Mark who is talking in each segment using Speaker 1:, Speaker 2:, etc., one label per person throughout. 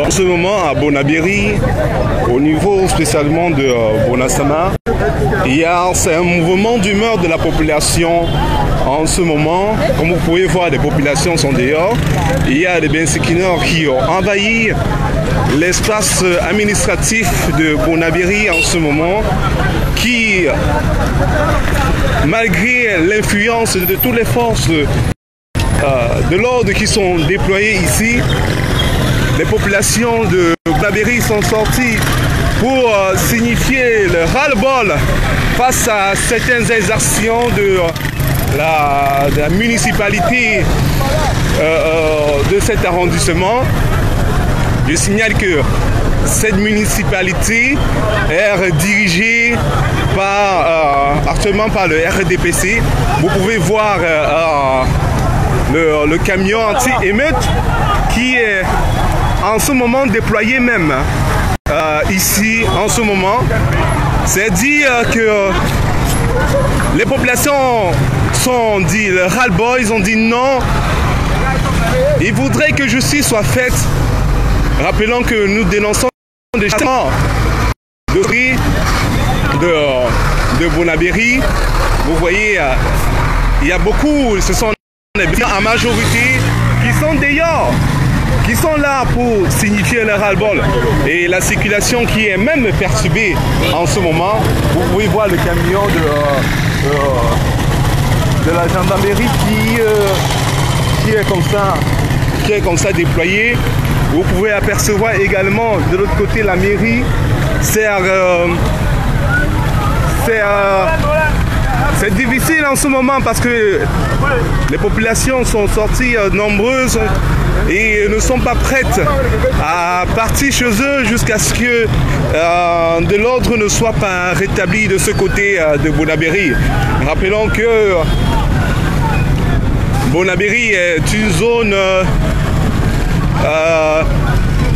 Speaker 1: En ce moment, à Bonabéry, au niveau spécialement de Bonasama, c'est un mouvement d'humeur de la population en ce moment. Comme vous pouvez voir, les populations sont dehors. Il y a des Bensikineurs qui ont envahi l'espace administratif de Bonabéry en ce moment, qui, malgré l'influence de toutes les forces de l'ordre qui sont déployées ici, les populations de Bonabéry sont sorties pour signifier le ras-le-bol face à certaines exactions de la municipalité de cet arrondissement. Je signale que cette municipalité est dirigée actuellement par le RDPC. Vous pouvez voir le camion anti-émeute qui est en ce moment déployé même ici en ce moment. C'est dire que les populations sont dit le ras-le-bol, ils ont dit non. Ils voudraient que justice soit faite. Rappelons que nous dénonçons des changements de Bonabéry. Vous voyez, il y a beaucoup, ce sont en majorité qui sont dehors, qui sont là pour signifier le ras-le-bol. Et la circulation qui est même perturbée en ce moment. Vous pouvez voir le camion de la gendarmerie qui est comme ça déployé. Vous pouvez apercevoir également de l'autre côté la mairie. C'est difficile en ce moment parce que les populations sont sorties nombreuses et ne sont pas prêtes à partir chez eux jusqu'à ce que de l'ordre ne soit pas rétabli de ce côté de Bonabéry. Rappelons que Bonabéry est une zone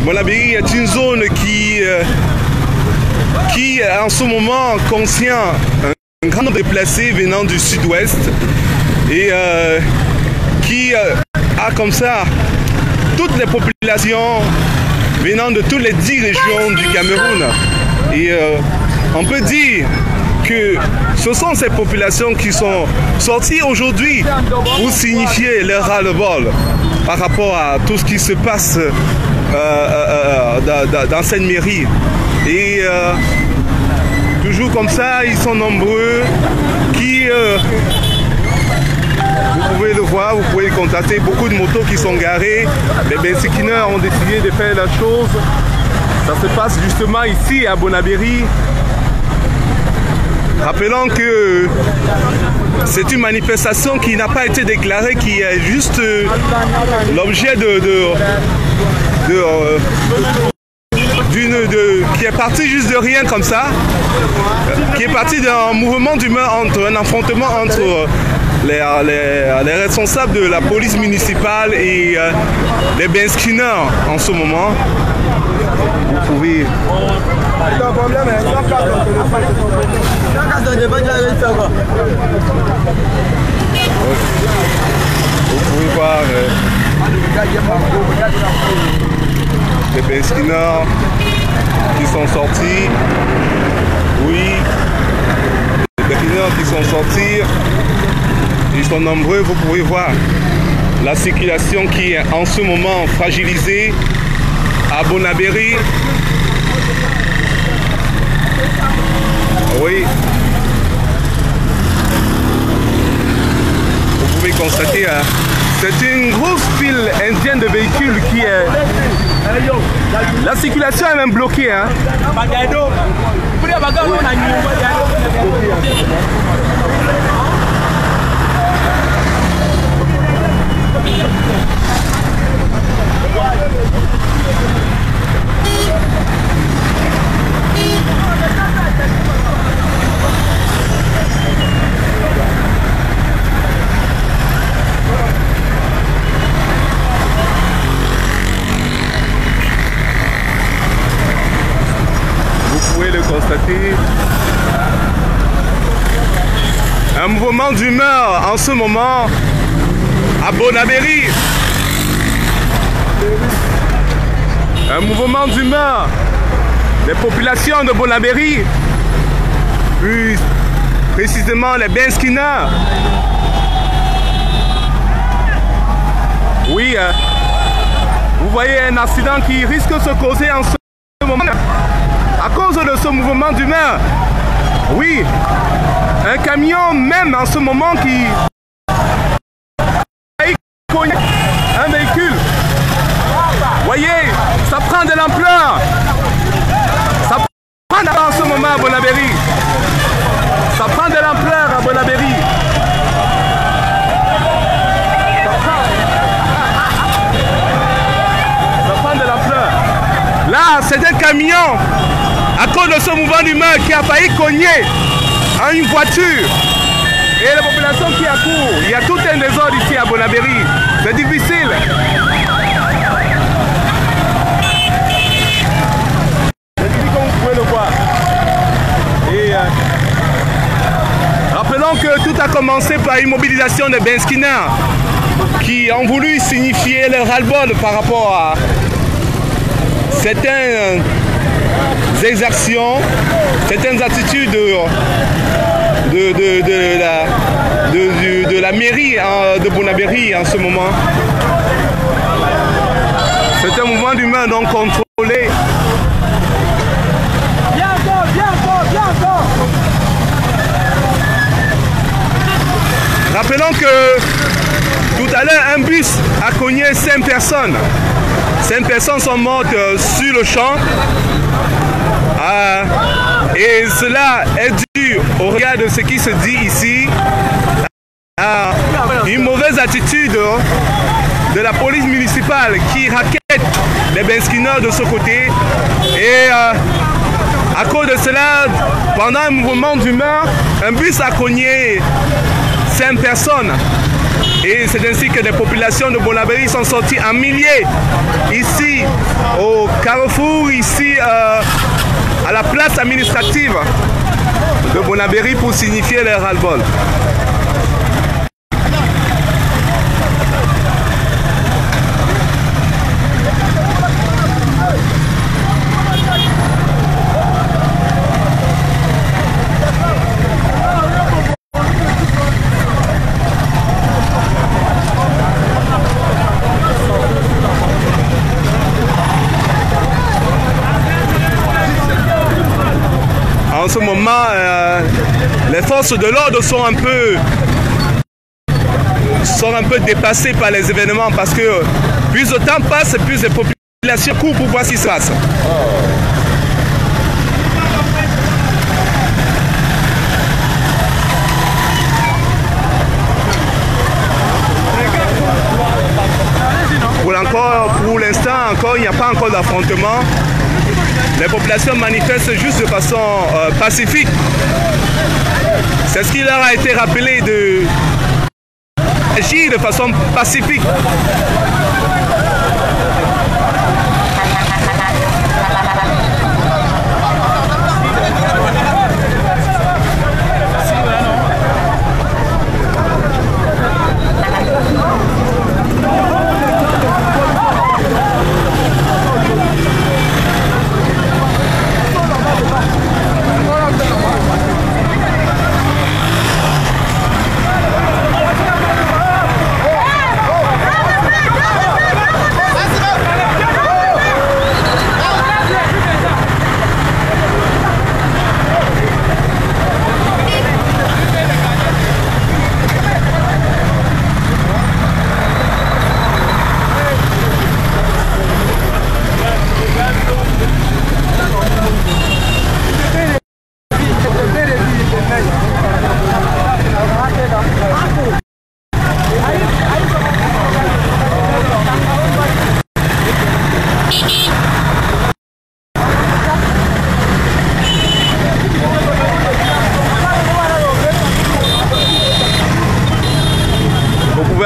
Speaker 1: Bonabéry est une zone qui en ce moment contient un grand nombre de déplacés venant du sud-ouest et qui a comme ça toutes les populations venant de toutes les 10 régions du Cameroun. Et on peut dire que ce sont ces populations qui sont sorties aujourd'hui pour signifier leur ras-le-bol par rapport à tout ce qui se passe dans cette mairie. Et toujours comme ça, ils sont nombreux qui, vous pouvez le voir, vous pouvez le constater, beaucoup de motos qui sont garées. Les Bensikineurs ont décidé de faire la chose. Ça se passe justement ici à Bonabéry. Rappelons que c'est une manifestation qui n'a pas été déclarée, qui est juste l'objet qui est parti juste de rien comme ça, qui est parti d'un mouvement d'humeur, un affrontement entre les responsables de la police municipale et les Bensikineurs en ce moment. Vous pouvez... Vous pouvez voir les Bensikineurs qui sont sortis. Oui, les Bensikineurs qui sont sortis. Ils sont nombreux, vous pouvez voir la circulation qui est en ce moment fragilisée à Bonabéry. Oui. Vous pouvez constater, c'est une grosse file indienne de véhicules qui est... La circulation est même bloquée. Hein. Constater un mouvement d'humeur en ce moment à Bonabéry. un mouvement d'humeur des populations de Bonabéry, plus précisément les Benskina. Oui, vous voyez un accident qui risque de se causer en ce moment à cause de ce mouvement d'humeur. Oui, un camion même en ce moment qui un véhicule. Voyez, ça prend de l'ampleur. Ça prend de l'ampleur en ce moment à Bonabéry. Ça prend de l'ampleur à Bonabéry. Ça prend de l'ampleur. Là, c'est un camion à cause de ce mouvement d'humeur qui a failli cogner à une voiture. Et la population qui accourt, il y a tout un désordre ici à Bonabéry. C'est difficile. C'est difficile comme vous pouvez le voir. Et rappelons que tout a commencé par une mobilisation des Benskina qui ont voulu signifier leur ras-le-bol par rapport à certaines exactions, certaines attitudes de la mairie de Bonabéry en ce moment. C'est un mouvement d'humain donc contrôlé. Rappelons que tout à l'heure un bus a cogné 5 personnes. 5 personnes sont mortes sur le champ. Et cela est dû au regard de ce qui se dit ici à une mauvaise attitude de la police municipale qui raquette les Benskina de ce côté. Et à cause de cela, pendant un mouvement d'humeur, un bus a cogné 5 personnes. Et c'est ainsi que les populations de Bonabéry sont sorties en milliers ici au carrefour, ici à la place administrative de Bonabéry pour signifier leur ras-le-bol. En ce moment, les forces de l'ordre sont un peu dépassées par les événements parce que plus le temps passe, plus les populations courent pour voir ce qui se passe. Pour l'instant, il n'y a pas encore d'affrontement. Les populations manifestent juste de façon pacifique. C'est ce qui leur a été rappelé d'agir de façon pacifique.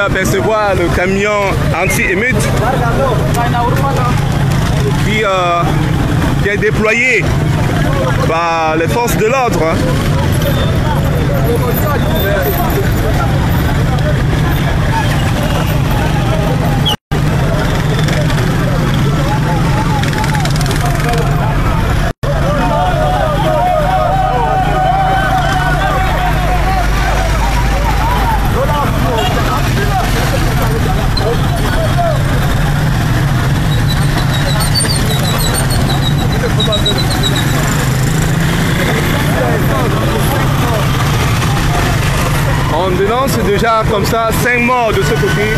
Speaker 1: Apercevoir le camion anti-émeute qui est déployé par les forces de l'ordre. déjà comme ça 5 morts de ce côté.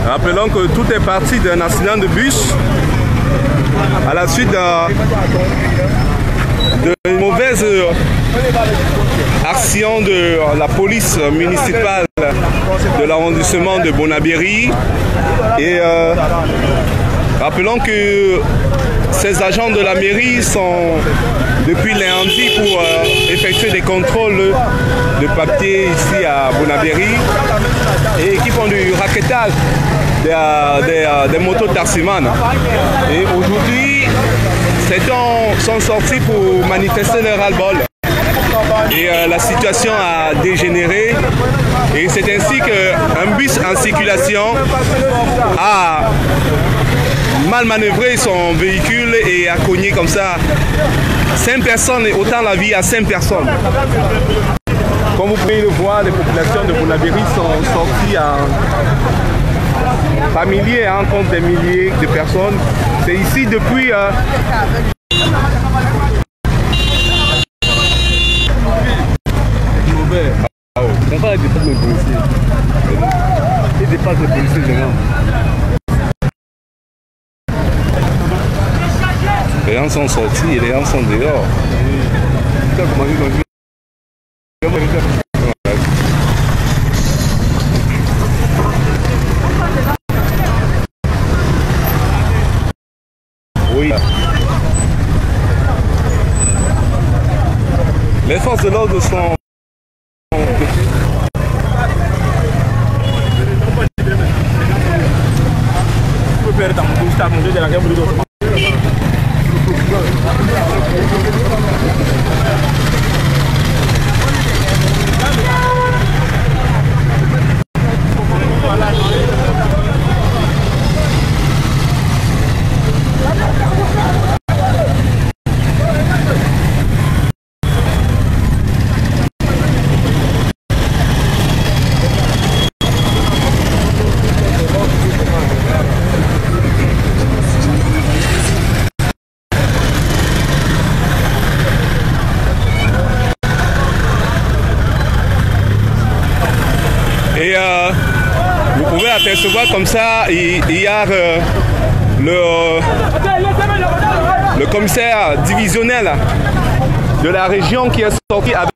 Speaker 1: Rappelons que tout est parti d'un accident de bus à la suite d'une mauvaise action de la police municipale de l'arrondissement de Bonabéry. Et rappelons que ces agents de la mairie sont depuis lundi pour effectuer des contrôles de papier ici à Bonabéry et qui font du raquettage des motos taximan. Et aujourd'hui, certains sont sortis pour manifester leur ras-le-bol. Et la situation a dégénéré. Et c'est ainsi qu'un bus en circulation a mal manœuvré son véhicule et a cogné comme ça 5 personnes, et autant la vie à 5 personnes. Comme vous pouvez le voir, les populations de Bonabéry sont sorties par milliers, en compte des milliers de personnes. C'est ici depuis... On va dépasser les policiers. Il dépasse les policiers devant. Les gens sont sortis et les gens sont dehors. Oui. Les forces de l'ordre sont... Et vous pouvez apercevoir comme ça, hier, le commissaire divisionnel de la région qui est sorti avec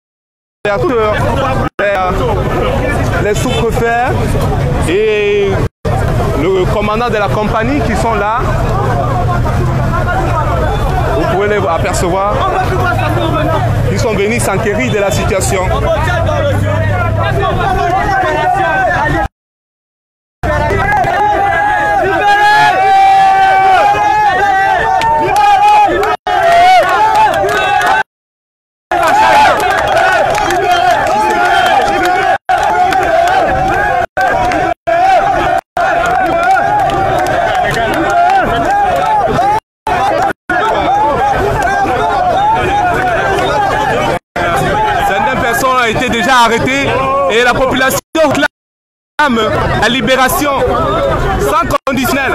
Speaker 1: les sous-préfets et le commandant de la compagnie qui sont là. Vous pouvez les apercevoir. Ils sont venus s'enquérir de la situation. A été déjà arrêté et la population réclame la libération sans conditionnel.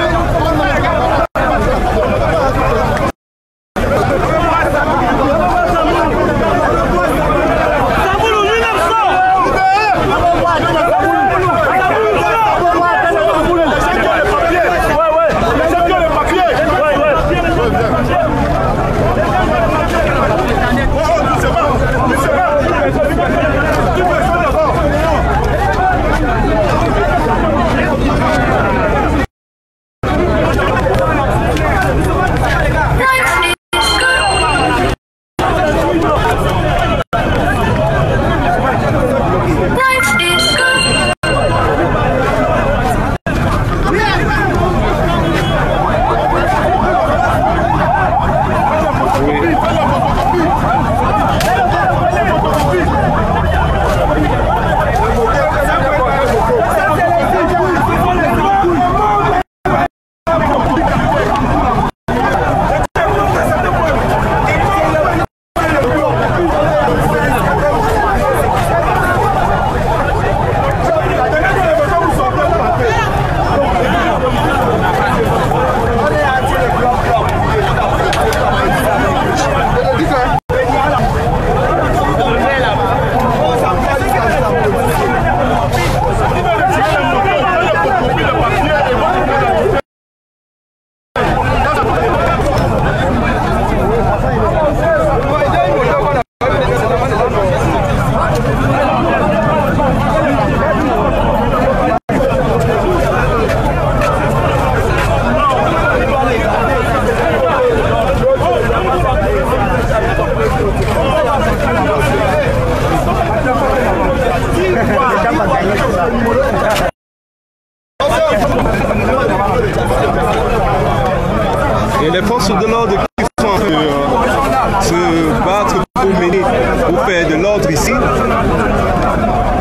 Speaker 1: fait de l'ordre ici.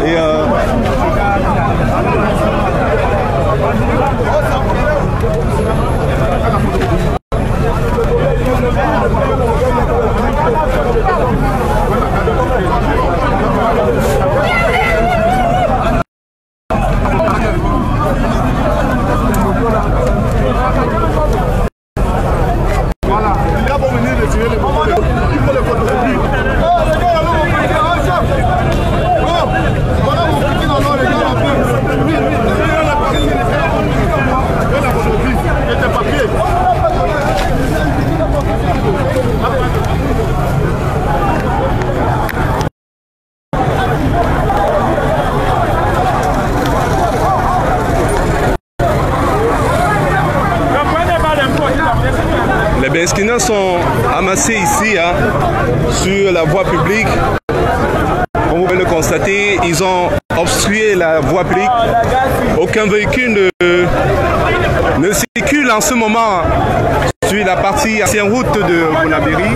Speaker 1: Et les Besquinois sont amassés ici hein, sur la voie publique. Comme vous pouvez le constater, ils ont obstrué la voie publique. Aucun véhicule ne circule en ce moment sur la partie ancienne route de Bonabéry.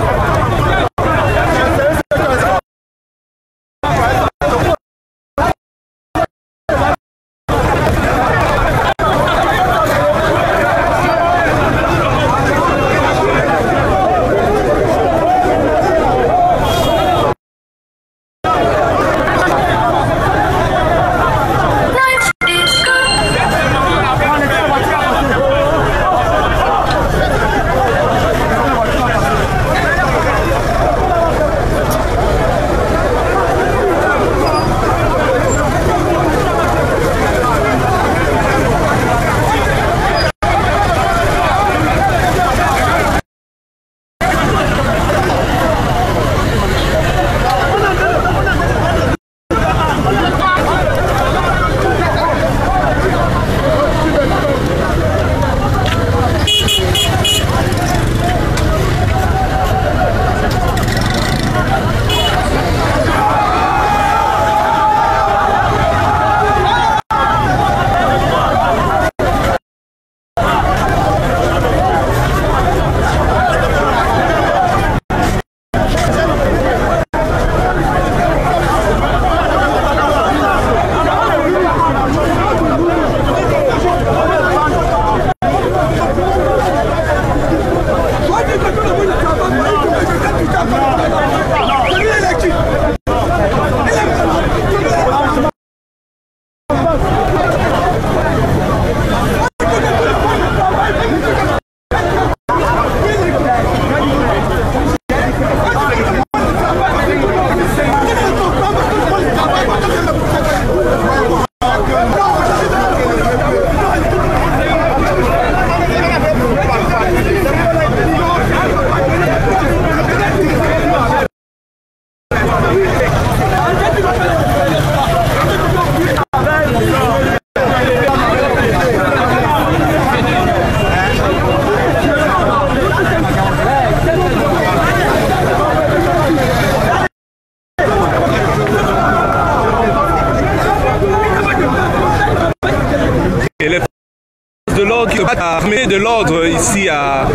Speaker 1: De l'ordre ici à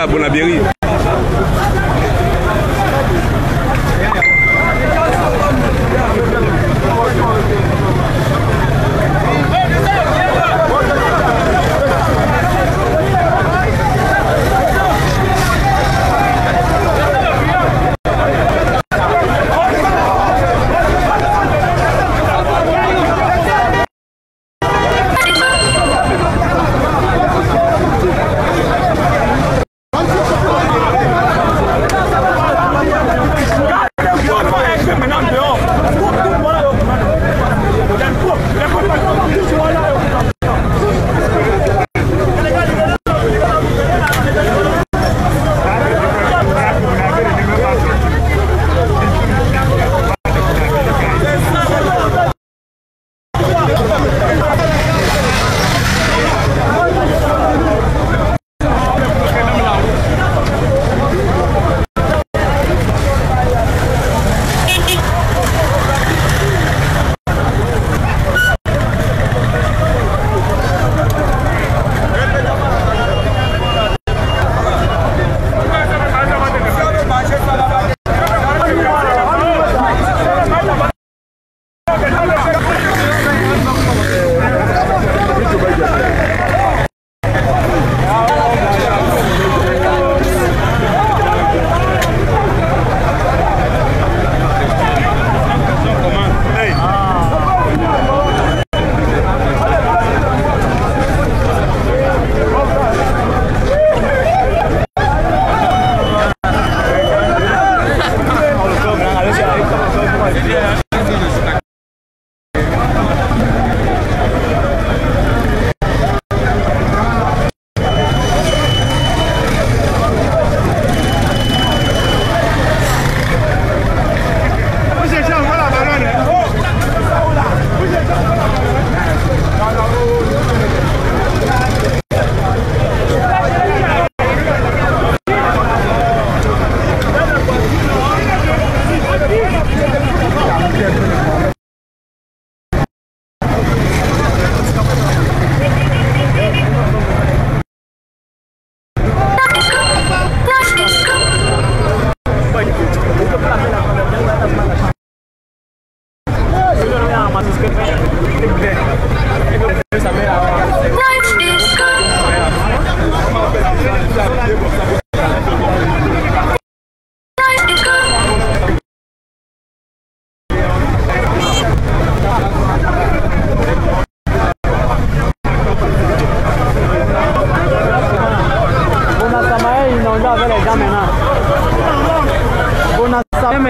Speaker 1: Bonabéry.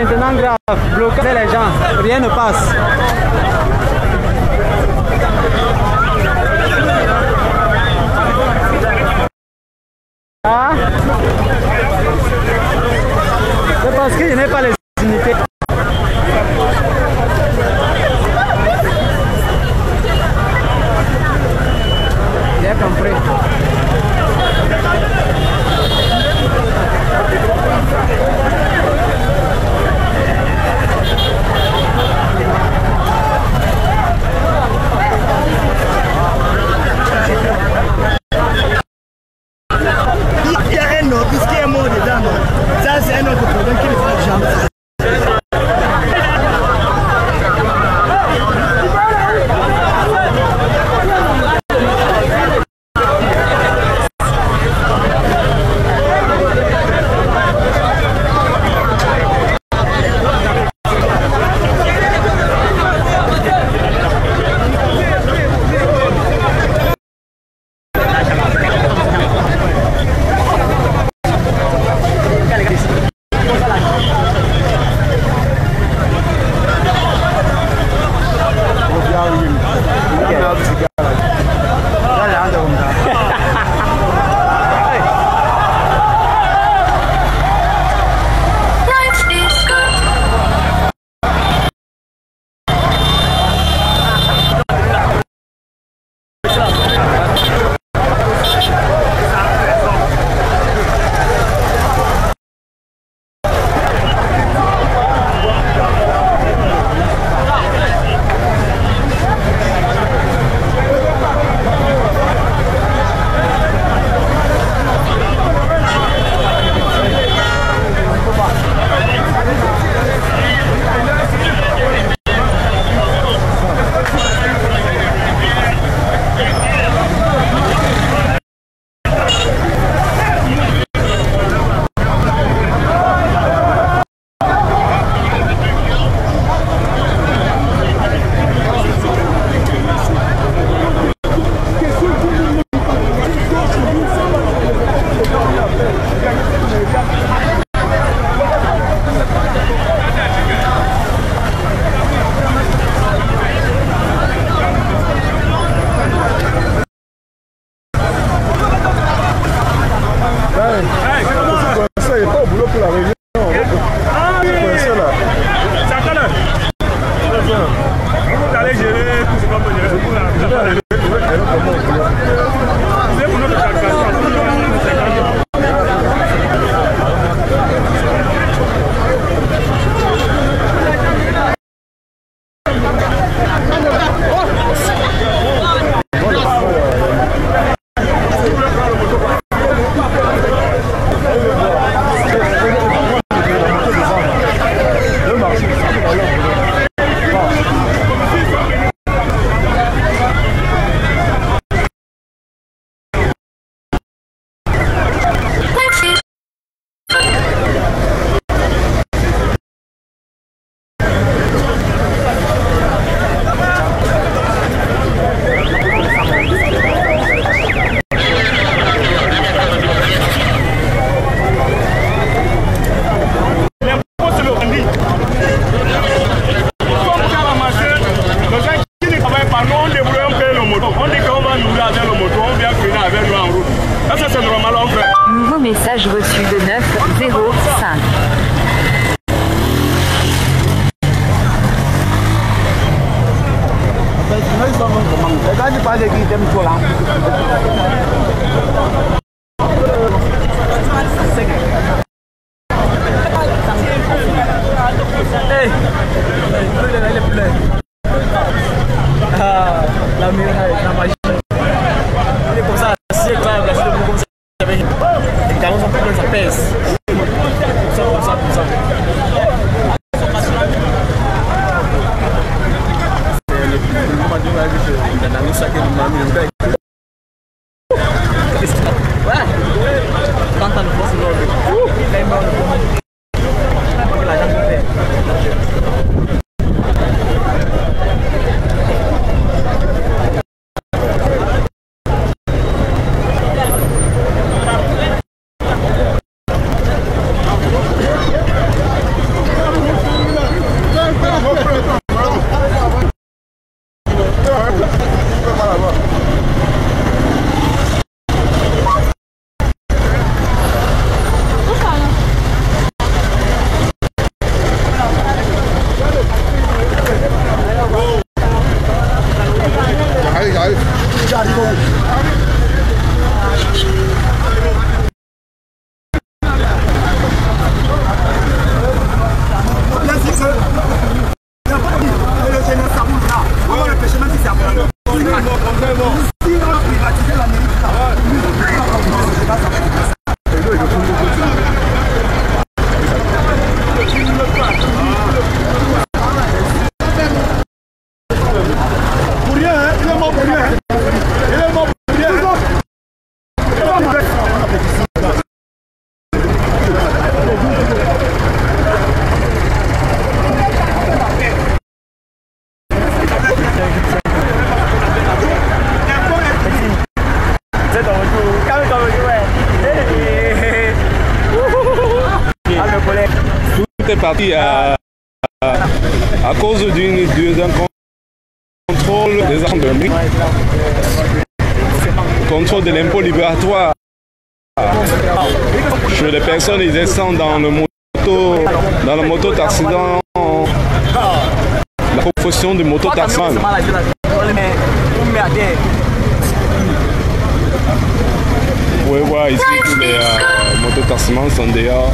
Speaker 2: maintenant grave. Bloquer les gens. Rien ne passe. Ah. C'est parce que je n'ai pas les unités. J'ai compris.
Speaker 3: Il y a un autre, puisqu'il y a un mot dedans. Ça, c'est un autre problème qui ne fait jamais.
Speaker 4: Nouveau message reçu de 905.
Speaker 2: La muraille, la magie. Il est comme ça, c'est grave, la chute comme ça. Les galons sont plus grands, ça pèse. Comme ça.
Speaker 1: est parti à cause d'un contrôle des gendarmeries, contrôle de l'impôt libératoire sur les personnes qui descendent dans le moto-taximan, la profession de moto-taximan. Vous pouvez voir ici tous les moto-taximans sont dehors.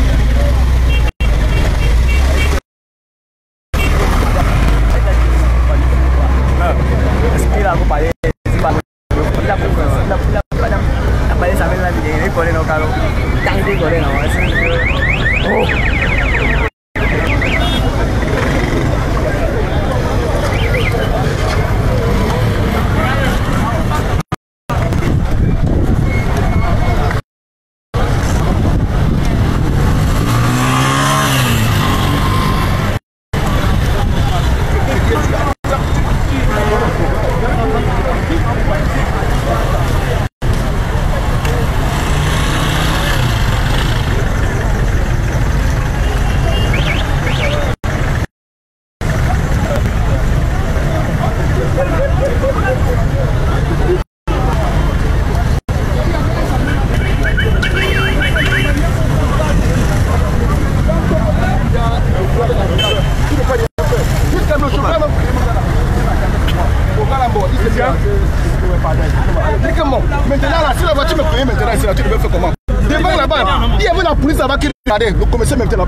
Speaker 5: Maintenant, là, si la voiture me prenait maintenant, ici, là, tu devais faire comment? Devant là-bas, il y avait la police là-bas qui regardait, le commissaire maintenant.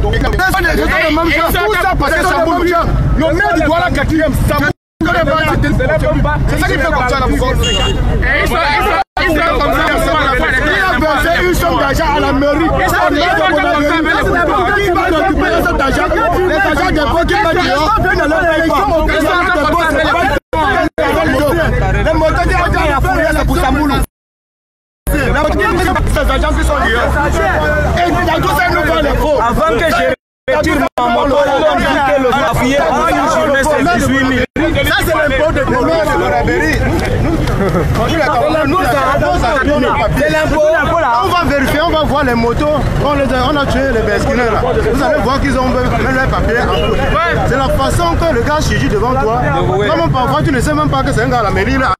Speaker 5: Donc, c'est le même genre, tout ça parce que ça bouge. Le maire du Douala 4e, ça bouge. C'est ça qui fait comme ça, la boucle. Il a versé une somme d'argent à la mairie. Il va récupérer cette somme d'argent. Les agents des banques qui vont les motos qui ont été fouillées, c'est pour Samboulou. Ces agents qui sont dehors. Et dans tout ça, nous faisons les faux. Avant que je retire ma moto, on dit que le mafieux a une journée, c'est 18 000. Ça, c'est l'impôt de on va vérifier, on va voir les motos. On a tué les besquineurs là. Vous allez voir qu'ils ont même leurs papiers. C'est la façon que le gars surgit devant toi. Comme parfois tu ne sais même pas que c'est un gars à la mairie là.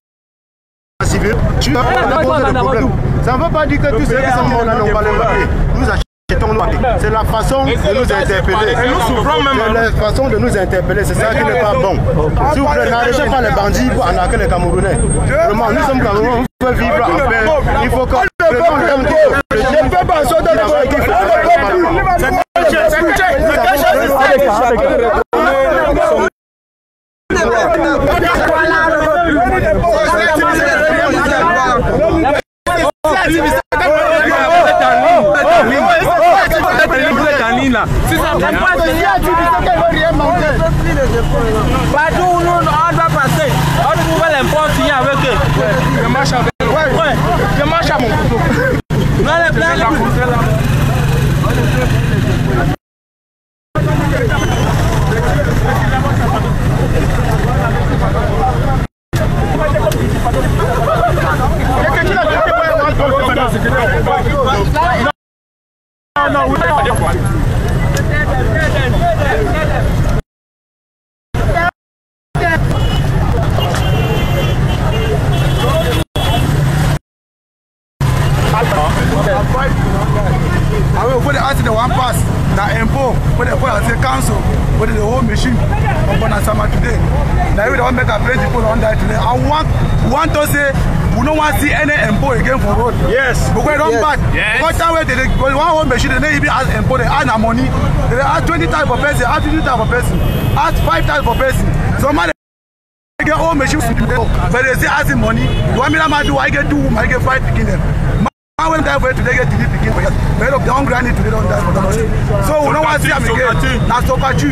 Speaker 5: Civil, tu as posé le problème. Ça ne veut pas dire que tous ceux qui sont morts là n'ont pas les papiers. Nous achetons nos papiers. C'est la façon de nous interpeller. C'est la façon de nous interpeller. C'est ça qui n'est pas bon. S'il vous plaît, n'arrêtez pas les bandits pour arnaquer les Camerounais. Vraiment, nous sommes Camerounais. On peut vivre en paix. Il faut que je ne peux pas sauter le voie qu'il faut.
Speaker 2: Partout où nous on doit passer, on trouve l'impôt signé avec eux. Je marche avec eux. Ouais, je marche à mon couteau.
Speaker 5: When they ask the one pass, the info, when they put the council, when the whole machine, open a summer today. Now we don't make a place people on that today. I want to say we don't want to see any info again for road. Yes. But we don't back. Yes. What time they one whole machine, they even ask info, they ask money. They ask 20 type of person, ask 50 type of person, ask 5 type of person. So man, they get all machines, but they say asking money. One minute I do, I get 2, I get 5 picking them. I went there for today get to begin for made up the hungry and today don't die for the money. So we don't want to see them again. That's Sokachu.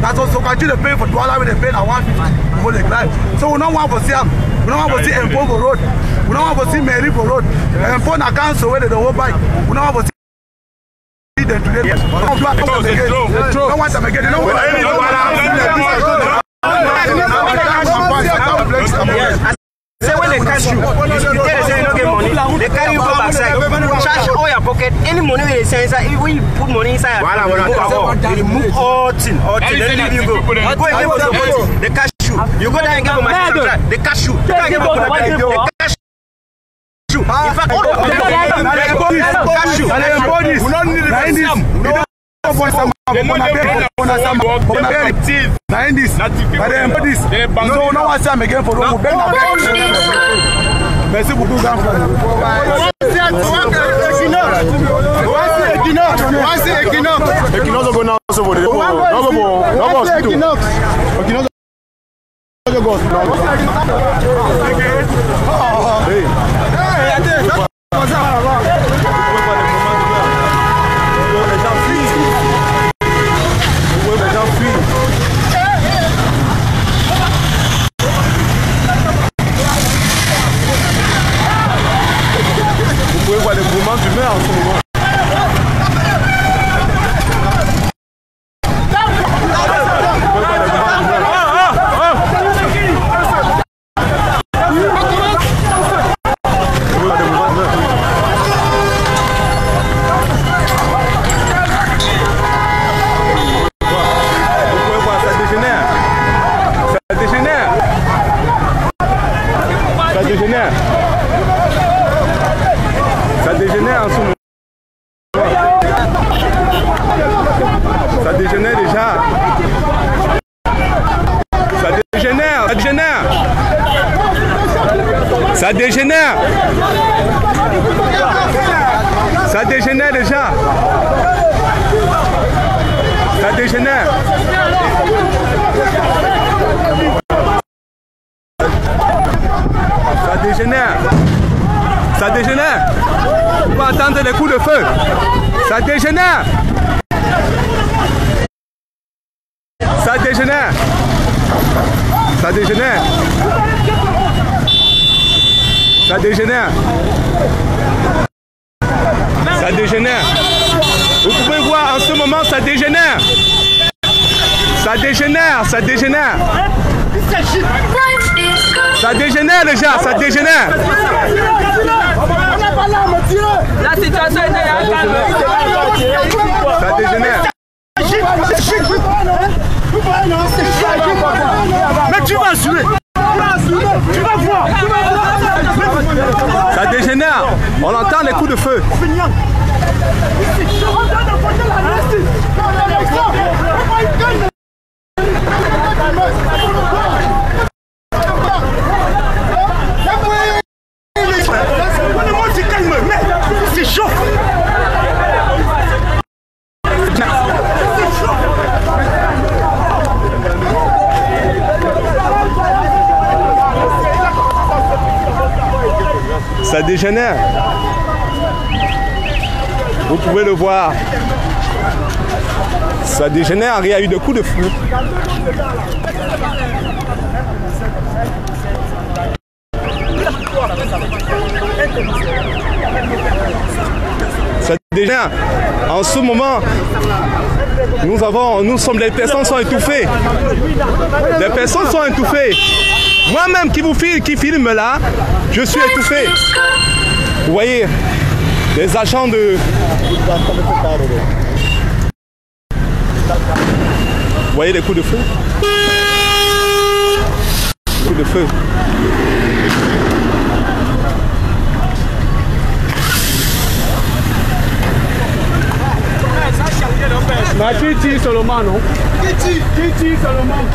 Speaker 5: That's what Sokachu they pay for $2 when they pay at 150 for the life. So we don't want to see them. We don't want to see Empo for road. We don't want to see Mary for road. Empo na council where they don't buy. We don't want to see them today. Yes. We don't want them again. Don't want them again. They don't want them. Say when they catch you, they say you don't get money. They carry you go backside, charge all your pocket
Speaker 2: any money we send inside, we put money inside.
Speaker 5: Voilà,
Speaker 2: we remove all thing. Then you go. Go and get for the cashew. You go there and get for my the cashew. You can get for the cashew. In fact, all the cashew. We don't need the
Speaker 5: merci beaucoup,
Speaker 1: d'humeur en ce moment. Ça dégénère en ce moment. Ça dégénère déjà. Ça dégénère, ça dégénère. Ça dégénère. Ça dégénère déjà. Ça dégénère. Ça dégénère. Ça dégénère. On va attendre les coups de feu. Ça dégénère. Ça dégénère. Ça dégénère. Ça dégénère. Ça dégénère. Vous pouvez voir en ce moment, ça dégénère. Ça dégénère. Ça dégénère. Ça dégénère déjà, ça dégénère.
Speaker 2: La situation est
Speaker 1: ça dégénère.
Speaker 3: Mais tu vas jouer. Tu vas voir.
Speaker 1: Ça dégénère. On entend les coups de feu.
Speaker 3: C'est chaud.
Speaker 1: Ça dégénère. Vous pouvez le voir. Ça dégénère. Il y a eu des coups de feu. Ça dégénère. En ce moment, les personnes sont étouffées. Les personnes sont étouffées. Moi-même qui filme là, je suis étouffé. Vous voyez, les agents de... Vous voyez les coups de feu? Les coups de feu.
Speaker 3: Ma Kiti Solomon, non? Kiti Solomon.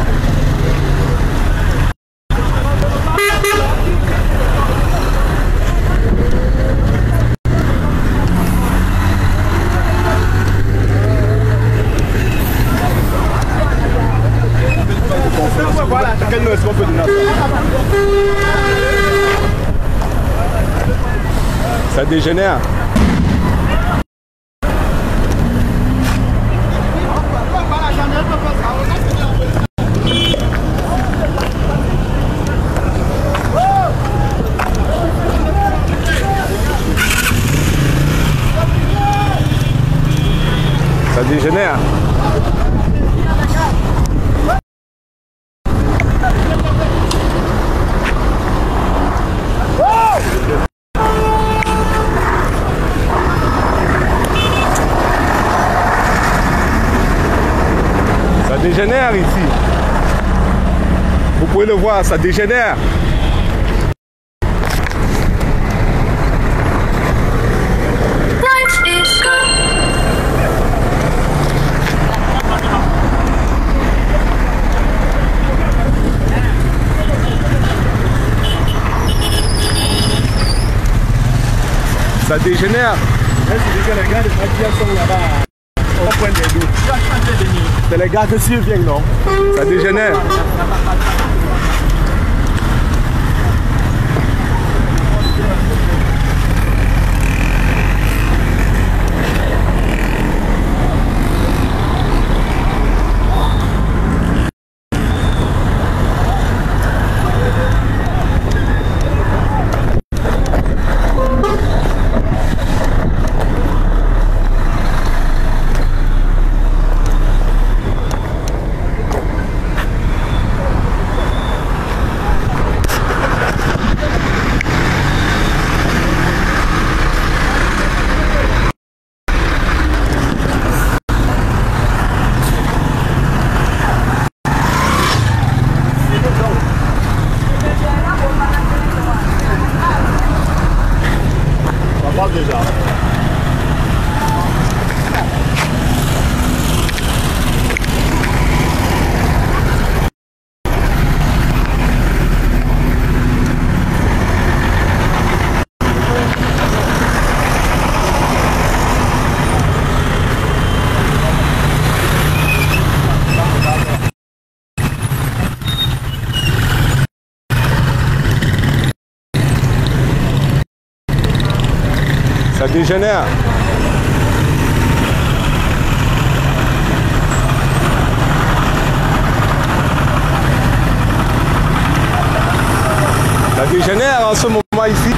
Speaker 1: Quel nom est-ce qu'on peut donner à ça? Ça dégénère. Ça dégénère. dégénère ici. Vous pouvez le voir, ça dégénère. Ça dégénère.
Speaker 5: Les gars de Madia sont là-bas au point des deux. C'est les gars de Sylvain viennent, non?
Speaker 1: Ça dégénère.
Speaker 5: Déjà.
Speaker 1: Ça dégénère. Ça dégénère en ce moment ici.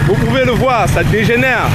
Speaker 1: Vous pouvez le voir, ça dégénère.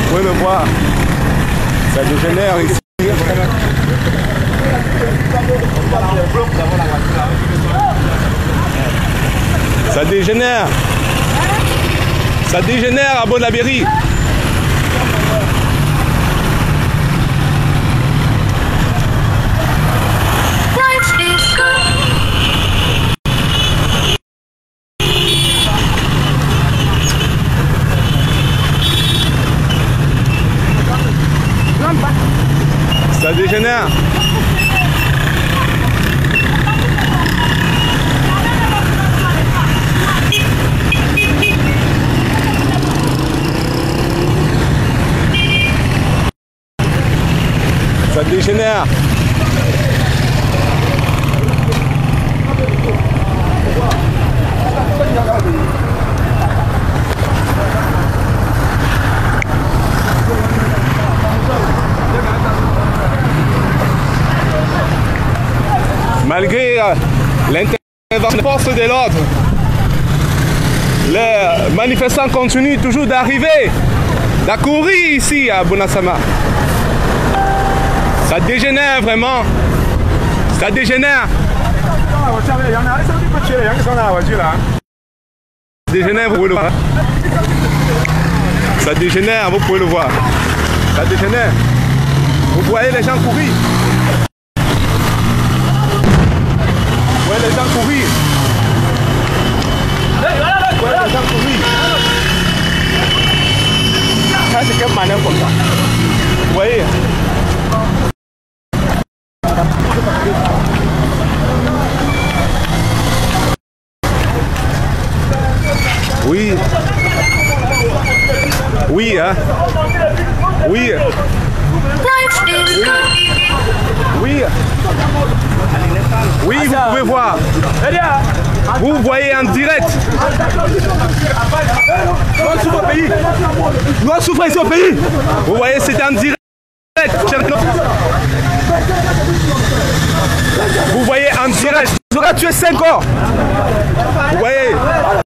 Speaker 1: Vous pouvez le voir, ça dégénère ici. Ça dégénère. Ça dégénère à Bonabéry. Ça dégénère. Ça dégénère. Malgré l'intervention des forces de l'ordre, les manifestants continuent toujours d'arriver, d'accourir ici à Bonasama. Ça dégénère vraiment. Ça dégénère. Ça dégénère, vous pouvez le voir. Ça dégénère, vous pouvez le voir. Ça dégénère. Vous voyez les gens courir. Vous voyez les gens courir. Vous voyez les gens courir. Ça, c'est quelle manière comme ça. Vous voyez. Oui. Oui, hein. Oui. Oui. Oui, vous pouvez voir. Vous voyez en direct. Nous souffrons ici au pays. Vous voyez, c'est en direct. Vous voyez en direct. Vous aurez tué 5 corps.